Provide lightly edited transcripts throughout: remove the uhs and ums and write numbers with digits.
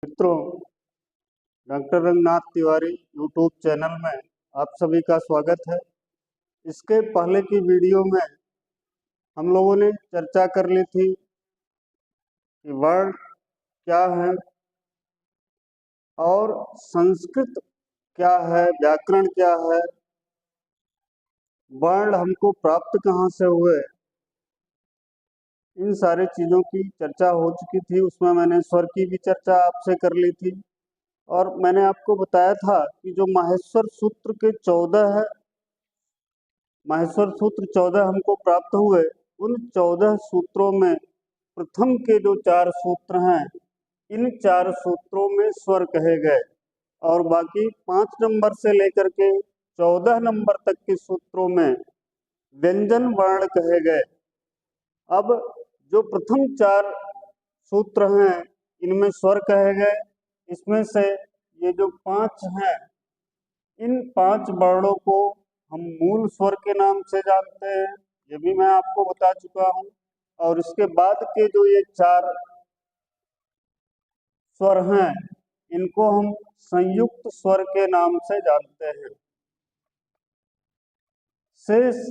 मित्रों, doctor Ranganath Tiwari YouTube channel में आप सभी का स्वागत है। इसके पहले की वीडियो में हम लोगों ने चर्चा कर ली थी कि वर्ण क्या है और संस्कृत क्या है, व्याकरण क्या है, वर्ण हमको प्राप्त कहाँ से हुए, इन सारी चीज़ों की चर्चा हो चुकी थी। उसमें मैंने स्वर की भी चर्चा आपसे कर ली थी और मैंने आपको बताया था कि जो माहेश्वर सूत्र के 14 माहेश्वर सूत्र 14 हमको प्राप्त हुए, उन 14 सूत्रों में प्रथम के जो 4 सूत्र हैं, इन 4 सूत्रों में स्वर कहे गए और बाकी 5 नंबर से लेकर के 14 नंबर तक के सूत्रों में व्यंजन वर्ण कहे गए। अब जो प्रथम 4 सूत्र हैं, इनमें स्वर कहे गए। इसमें से ये जो 5 हैं, इन 5 वर्णों को हम मूल स्वर के नाम से जानते हैं, ये भी मैं आपको बता चुका हूँ। और इसके बाद के जो ये 4 स्वर हैं, इनको हम संयुक्त स्वर के नाम से जानते हैं। शेष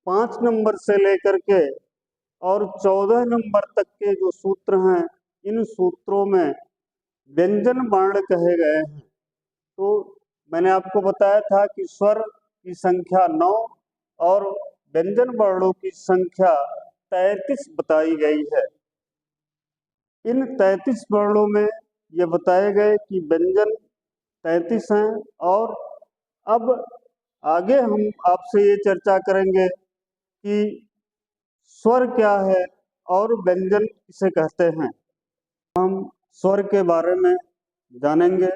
5 नंबर से लेकर के और 14 नंबर तक के जो सूत्र हैं, इन सूत्रों में व्यंजन वर्ण कहे गए हैं। तो मैंने आपको बताया था कि स्वर की संख्या 9 और व्यंजन वर्णों की संख्या 33 बताई गई है। इन 33 वर्णों में ये बताए गए कि व्यंजन 33 हैं और अब आगे हम आपसे ये चर्चा करेंगे कि स्वर क्या है और व्यंजन किसे कहते हैं। हम स्वर के बारे में जानेंगे।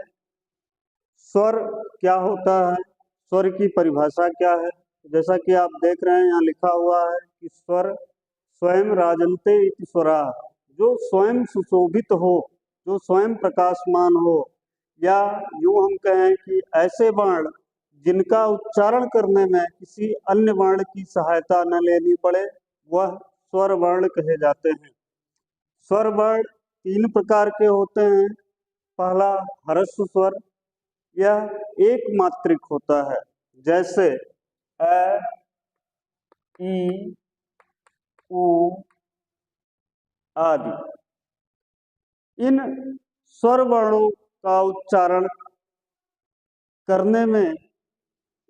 स्वर क्या होता है, स्वर की परिभाषा क्या है। जैसा कि आप देख रहे हैं, यहाँ लिखा हुआ है कि स्वर स्वयं राजन्ते इति स्वराः, जो स्वयं सुशोभित हो, जो स्वयं प्रकाशमान हो, या यूं हम कहें कि ऐसे वर्ण जिनका उच्चारण करने में किसी अन्य वर्ण की सहायता न लेनी पड़े, वह स्वर वर्ण कहे जाते हैं। स्वर वर्ण 3 प्रकार के होते हैं। पहला ह्रस्व स्वर, यह एक मात्रिक होता है, जैसे अ, ई, उ आदि। इन स्वर वर्णों का उच्चारण करने में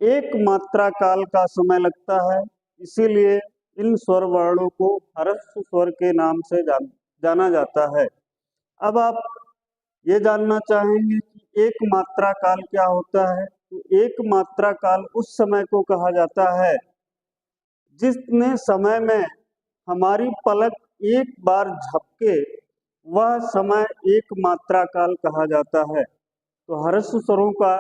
एक मात्रा काल का समय लगता है, इसीलिए इन स्वर वर्णों को ह्रस्व स्वर के नाम से जाना जाता है। अब आप ये जानना चाहेंगे कि एक मात्रा काल क्या होता है। तो एक मात्रा काल उस समय को कहा जाता है जितने समय में हमारी पलक एक बार झपके, वह समय एक मात्रा काल कहा जाता है। तो ह्रस्व स्वरों का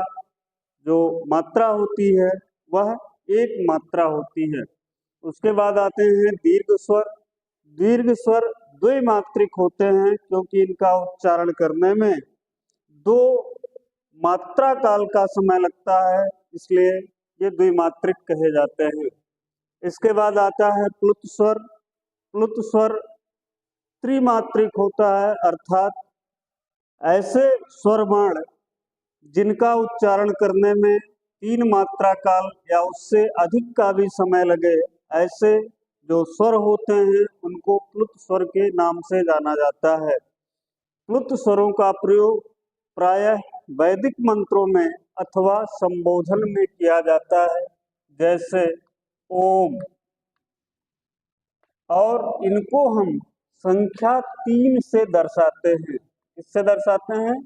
जो मात्रा होती है, वह एक मात्रा होती है। उसके बाद आते हैं दीर्घ स्वर। दीर्घ स्वर द्विमात्रिक होते हैं, क्योंकि इनका उच्चारण करने में 2 मात्रा काल का समय लगता है, इसलिए ये द्विमात्रिक कहे जाते हैं। इसके बाद आता है प्लुत स्वर। प्लुत स्वर त्रिमात्रिक होता है, अर्थात ऐसे स्वर वर्ण जिनका उच्चारण करने में 3 मात्रा काल या उससे अधिक का भी समय लगे, ऐसे जो स्वर होते हैं उनको प्लुत स्वर के नाम से जाना जाता है। प्लुत स्वरों का प्रयोग प्रायः वैदिक मंत्रों में अथवा संबोधन में किया जाता है, जैसे ओम, और इनको हम संख्या 3 से दर्शाते हैं। किससे दर्शाते हैं?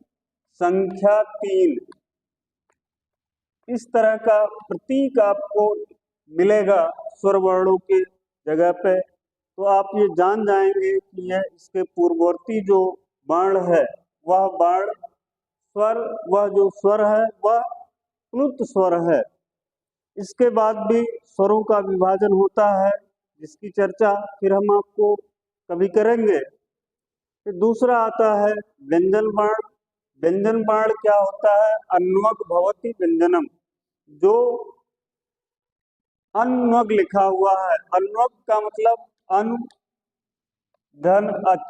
संख्या 3। इस तरह का प्रतीक आपको मिलेगा स्वर वर्णों के जगह पे, तो आप ये जान जाएंगे कि यह इसके पूर्ववर्ती जो वर्ण है, वह वर्ण स्वर, वह जो स्वर है वह प्लुत स्वर है। इसके बाद भी स्वरों का विभाजन होता है, जिसकी चर्चा फिर हम आपको कभी करेंगे। फिर दूसरा आता है व्यंजन वर्ण। व्यंजन वर्ण क्या होता है? अन्वग भवति व्यंजनम, जो अन्वग लिखा हुआ है। अन्वग का मतलब अनु धन अच,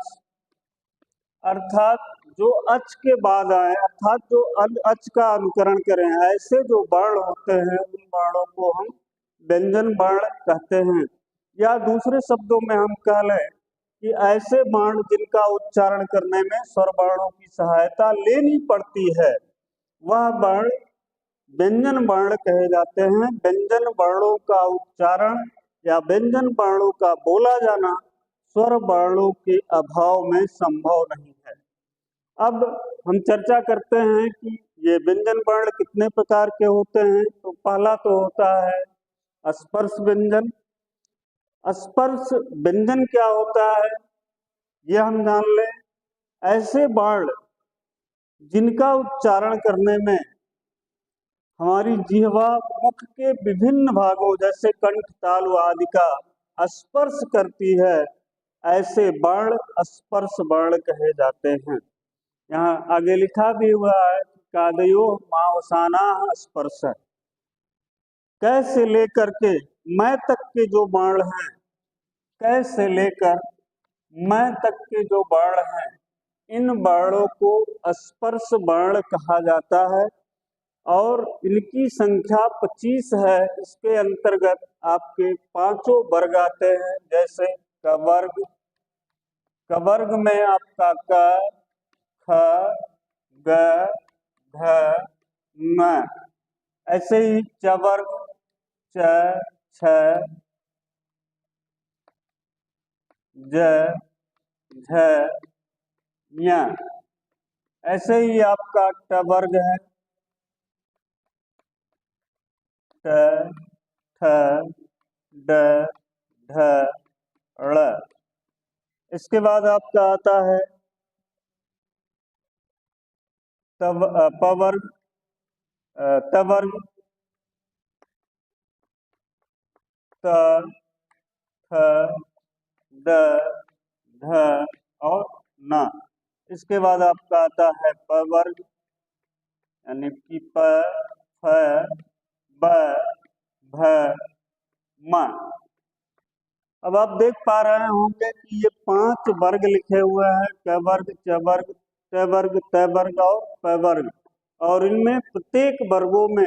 अर्थात जो अच के बाद आए अर्थात जो अच का अनुकरण करें, ऐसे जो वर्ण होते हैं उन वर्णों को हम व्यंजन वर्ण कहते हैं। या दूसरे शब्दों में हम कह लें कि ऐसे वर्ण जिनका उच्चारण करने में स्वर वर्णों की सहायता लेनी पड़ती है वह वर्ण व्यंजन वर्ण कहे जाते हैं। व्यंजन वर्णों का उच्चारण या व्यंजन वर्णों का बोला जाना स्वर वर्णों के अभाव में संभव नहीं है। अब हम चर्चा करते हैं कि ये व्यंजन वर्ण कितने प्रकार के होते हैं। तो पहला तो होता है स्पर्श व्यंजन। स्पर्श व्यंजन क्या होता है यह हम जान लें। ऐसे वर्ण जिनका उच्चारण करने में हमारी जिह्वा मुख के विभिन्न भागों जैसे कंठ, तालु आदि का स्पर्श करती है, ऐसे वर्ण स्पर्श वर्ण कहे जाते हैं। यहाँ आगे लिखा भी हुआ है कादयो मावसाना स्पर्श। कै से लेकर के मैं तक के जो वर्ण हैं, कै से लेकर मैं तक के जो वर्ण हैं, इन वर्णों को स्पर्श वर्ण कहा जाता है और इनकी संख्या 25 है। इसके अंतर्गत आपके पांचों वर्ग आते हैं, जैसे कवर्ग। कवर्ग में आपका क, ख, ग, घ, म। ऐसे ही चवर्ग च, छ, ज, झ, ञ। ऐसे ही आपका टवर्ग है ट, ठ, ड, ढ, ड़। इसके बाद आपका आता है पवर्ग, तवर्ग त, थ, द, ध और न। इसके बाद आपका आता है पवर्ग यानी कि प, फ, ब, भ, म। अब आप देख पा रहे होंगे कि ये 5 वर्ग लिखे हुए हैं, क वर्ग, च वर्ग, ट वर्ग, त वर्ग और प वर्ग। और इनमें प्रत्येक वर्गों में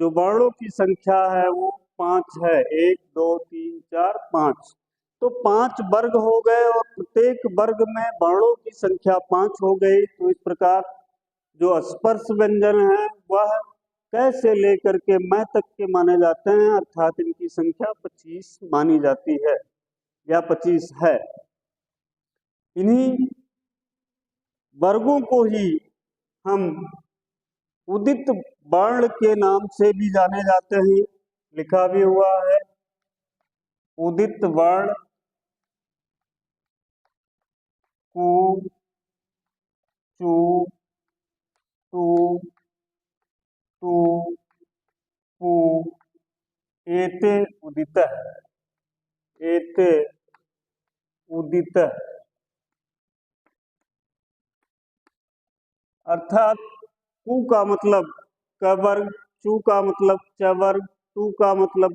जो वर्णों की संख्या है वो 5 है। 1 2 3 4 5। तो 5 वर्ग हो गए और प्रत्येक वर्ग में वर्णों की संख्या 5 हो गई। तो इस प्रकार जो स्पर्श व्यंजन है वह कै से लेकर के मैं तक के माने जाते हैं, अर्थात इनकी संख्या 25 मानी जाती है या 25 है। इन्हीं वर्गों को ही हम उदित वर्ण के नाम से भी जाने जाते हैं। लिखा भी हुआ है उदित वर्ण कु, चु, टू, टू, पू, एते उदितः, एते उदितः। अर्थात कु का मतलब क वर्ग, चू का मतलब च वर्ग, टू का मतलब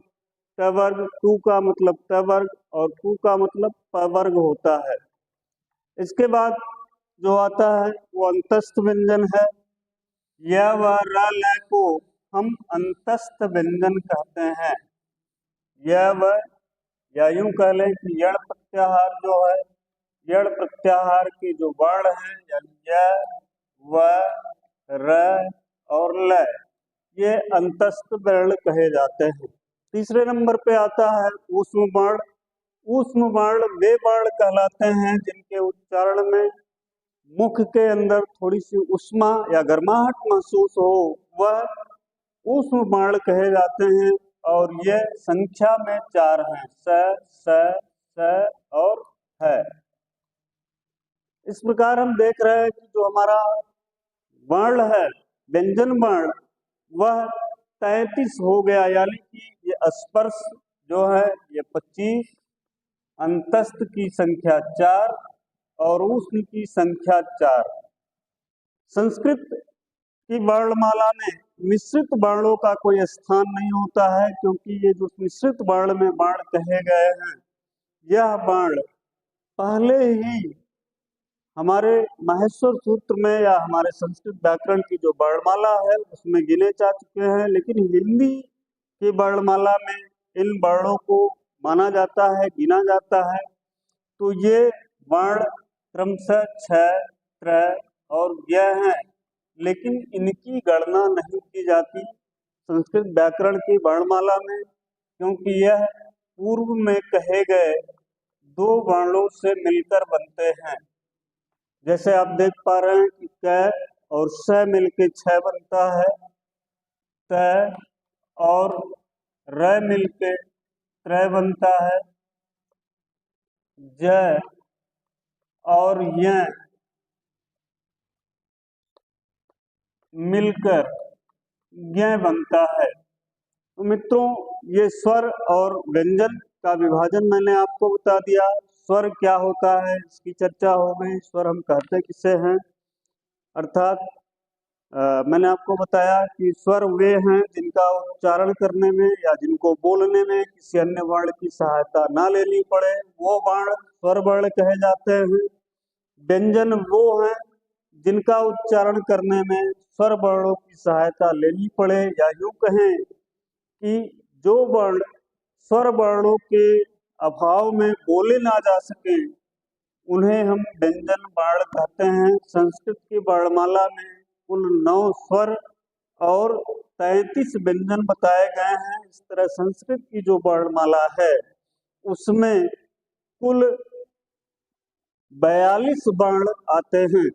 ट वर्ग, टू का मतलब त वर्ग और टू का मतलब प वर्ग होता है। इसके बाद जो आता है वो अंतस्थ व्यंजन है। य व र ल को हम अंतस्थ व्यंजन कहते हैं। य व या यूं कह लें कि यण प्रत्याहार जो है, यण प्रत्याहार के जो वर्ण हैं यानी य, व, र और ल, ये अंतस्थ वर्ण कहे जाते हैं। तीसरे नंबर पे आता है ऊष्म वर्ण। ऊष्म वर्ण वे वर्ण कहलाते हैं जिनके उच्चारण में मुख के अंदर थोड़ी सी उष्मा या गर्माहट महसूस हो, वह ऊष्म वर्ण कहे जाते हैं। और ये संख्या में 4 हैं, स और है। इस प्रकार हम देख रहे हैं कि जो हमारा वर्ण है व्यंजन वर्ण वह 33 हो गया, यानी कि ये स्पर्श जो है ये 25, अंतस्थ की संख्या 4 और ऊष्म की संख्या 4। संस्कृत की वर्णमाला में मिश्रित वर्णों का कोई स्थान नहीं होता है, क्योंकि ये जो मिश्रित वर्ण में वर्ण कहे गए हैं यह वर्ण पहले ही हमारे माहेश्वर सूत्र में या हमारे संस्कृत व्याकरण की जो वर्णमाला है उसमें गिने जा चुके हैं, लेकिन हिंदी की वर्णमाला में इन वर्णों को माना जाता है, गिना जाता है। तो ये वर्ण क्रमशः क्षय, त्रय और व्यय हैं, लेकिन इनकी गणना नहीं की जाती संस्कृत व्याकरण की वर्णमाला में, क्योंकि यह पूर्व में कहे गए दो वर्णों से मिलकर बनते हैं। जैसे आप देख पा रहे हैं कि क और स मिलके छ बनता है, त और र मिलके त्रय बनता है, ज और य मिलकर ज्ञ बनता है। तो मित्रों, ये स्वर और व्यंजन का विभाजन मैंने आपको बता दिया। स्वर क्या होता है इसकी चर्चा हो गई। स्वर हम कहते किसे हैं, अर्थात मैंने आपको बताया कि स्वर वे हैं जिनका उच्चारण करने में या जिनको बोलने में किसी अन्य वर्ण की सहायता ना लेनी पड़े, वो वर्ण स्वर वर्ण कहे जाते हैं। व्यंजन वो हैं जिनका उच्चारण करने में स्वर वर्णों की सहायता लेनी पड़े, या यूं कहें कि जो वर्ण स्वर वर्णों के अभाव में बोले ना जा सके उन्हें हम व्यंजन वर्ण कहते हैं। संस्कृत की वर्णमाला में कुल 9 स्वर और 33 व्यंजन बताए गए हैं। इस तरह संस्कृत की जो वर्णमाला है उसमें कुल 42 वर्ण आते हैं।